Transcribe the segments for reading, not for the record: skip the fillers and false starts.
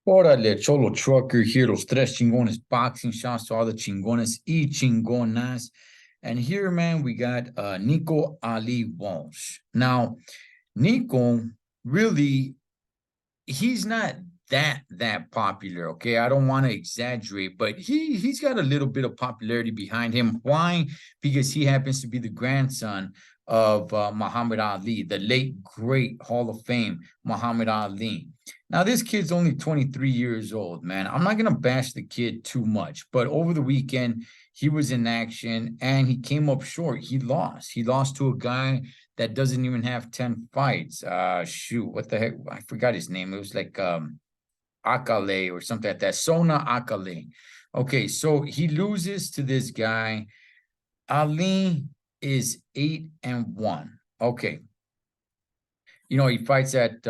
Órale, Cholo Trucker here, los tres chingones boxing shots to all the chingones y chingonas. And here, man, we got Nico Ali Walsh. Now, Nico, really, he's not that popular, okay? I don't want to exaggerate, but he's got a little bit of popularity behind him. Why? Because he happens to be the grandson of Muhammad Ali, the late great Hall of Fame Muhammad Ali. Now, this kid's only 23 years old, man. I'm not gonna bash the kid too much, but over the weekend he was in action and he came up short. He lost. He lost to a guy that doesn't even have 10 fights. Shoot, what the heck? I forgot his name. It was like Akale or something like that. Sona Akale. Okay, so he loses to this guy. Ali is 8-1. Okay. You know, he fights at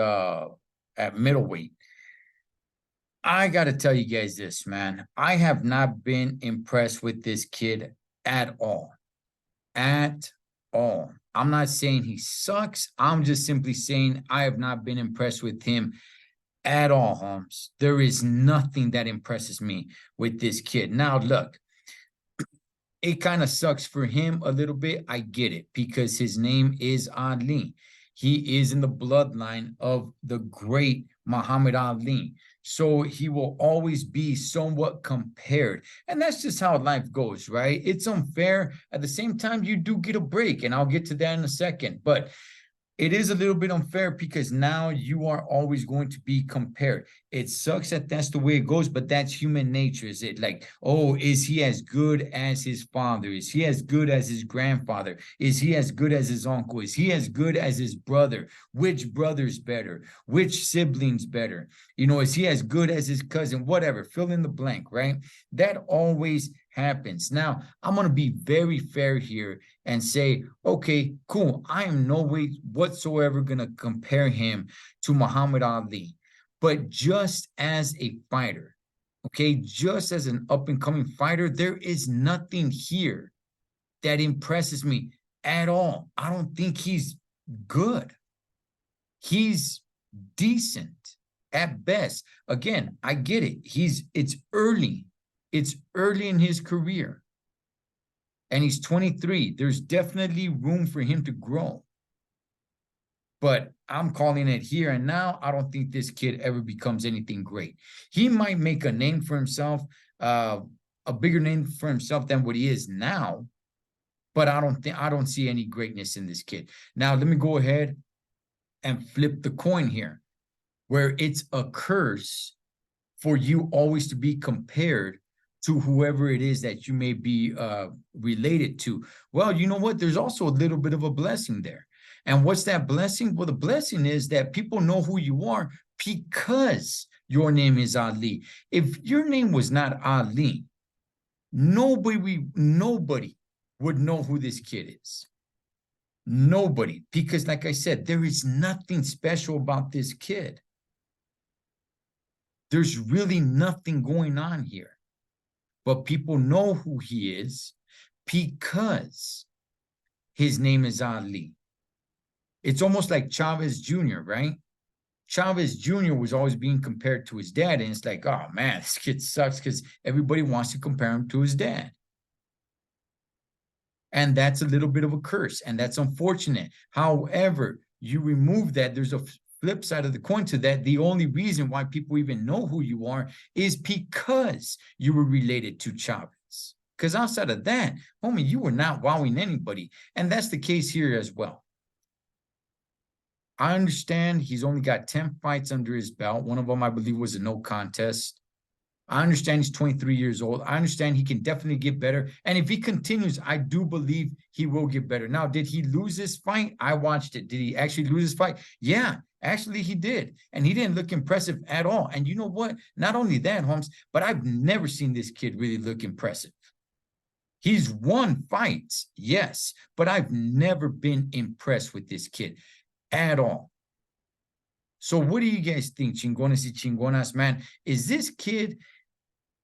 middleweight. I got to tell you guys this, man. I have not been impressed with this kid at all. At all. I'm not saying he sucks. I'm just simply saying I have not been impressed with him at all, Holmes. There is nothing that impresses me with this kid. Now, look, it kind of sucks for him a little bit. I get it because his name is Ali. He is in the bloodline of the great Muhammad Ali. So he will always be somewhat compared. And that's just how life goes, right? It's unfair. At the same time, you do get a break, and I'll get to that in a second. But it is a little bit unfair because now you are always going to be compared. It sucks that that's the way it goes, but that's human nature. Is it like, oh, is he as good as his father? Is he as good as his grandfather? Is he as good as his uncle? Is he as good as his brother? Which brother's better? Which sibling's better? You know, is he as good as his cousin? Whatever, fill in the blank, right? That always happens. Now, I'm going to be very fair here and say, okay, cool. I am no way whatsoever going to compare him to Muhammad Ali. But just as a fighter, okay, just as an up-and-coming fighter, there is nothing here that impresses me at all. I don't think he's good. He's decent at best. Again, I get it. It's early. It's early in his career. And he's 23. There's definitely room for him to grow. But I'm calling it here and now. I don't think this kid ever becomes anything great. He might make a name for himself, a bigger name for himself than what he is now. But I don't see any greatness in this kid. Now, let me go ahead and flip the coin here, where it's a curse for you always to be compared to whoever it is that you may be related to. Well, you know what? There's also a little bit of a blessing there. And what's that blessing? Well, the blessing is that people know who you are because your name is Ali. If your name was not Ali, nobody would know who this kid is. Nobody. Because like I said, there is nothing special about this kid. There's really nothing going on here. But people know who he is because his name is Ali. It's almost like Chavez Jr., right? Chavez Jr. was always being compared to his dad, and it's like, oh man, this kid sucks because everybody wants to compare him to his dad. And that's a little bit of a curse, and that's unfortunate. However, you remove that, there's a flip side of the coin to that. The only reason why people even know who you are is because you were related to Chavez. Because outside of that, homie, you were not wowing anybody. And that's the case here as well. I understand he's only got 10 fights under his belt. One of them, I believe, was a no contest. I understand he's 23 years old. I understand he can definitely get better. And if he continues, I do believe he will get better. Now, did he lose his fight? I watched it. Did he actually lose his fight? Yeah, actually he did. And he didn't look impressive at all. And you know what? Not only that, Holmes, but I've never seen this kid really look impressive. He's won fights, yes, but I've never been impressed with this kid at all. So what do you guys think, chingones y chingonas, man? Is this kid,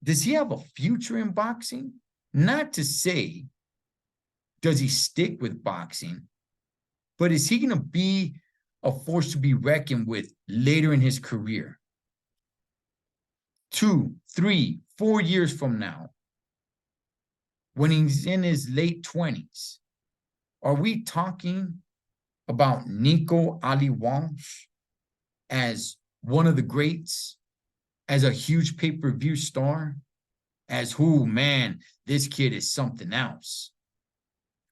does he have a future in boxing? Not to say, does he stick with boxing, but is he going to be a force to be reckoned with later in his career? 2, 3, 4 years from now, when he's in his late 20s, are we talking about Nico Ali Walsh as one of the greats, as a huge pay-per-view star, as who, man, this kid is something else?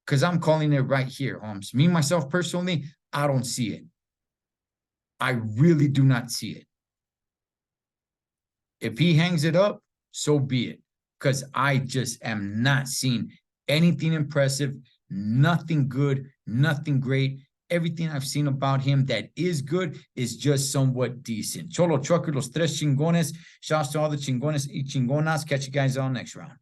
Because I'm calling it right here, Holmes. Me, myself, personally, I don't see it. I really do not see it. If he hangs it up, so be it. Because I just am not seeing anything impressive, nothing good, nothing great. Everything I've seen about him that is good is just somewhat decent. Cholo Trucker, los tres chingones. Shouts to all the chingones y chingonas. Catch you guys on next round.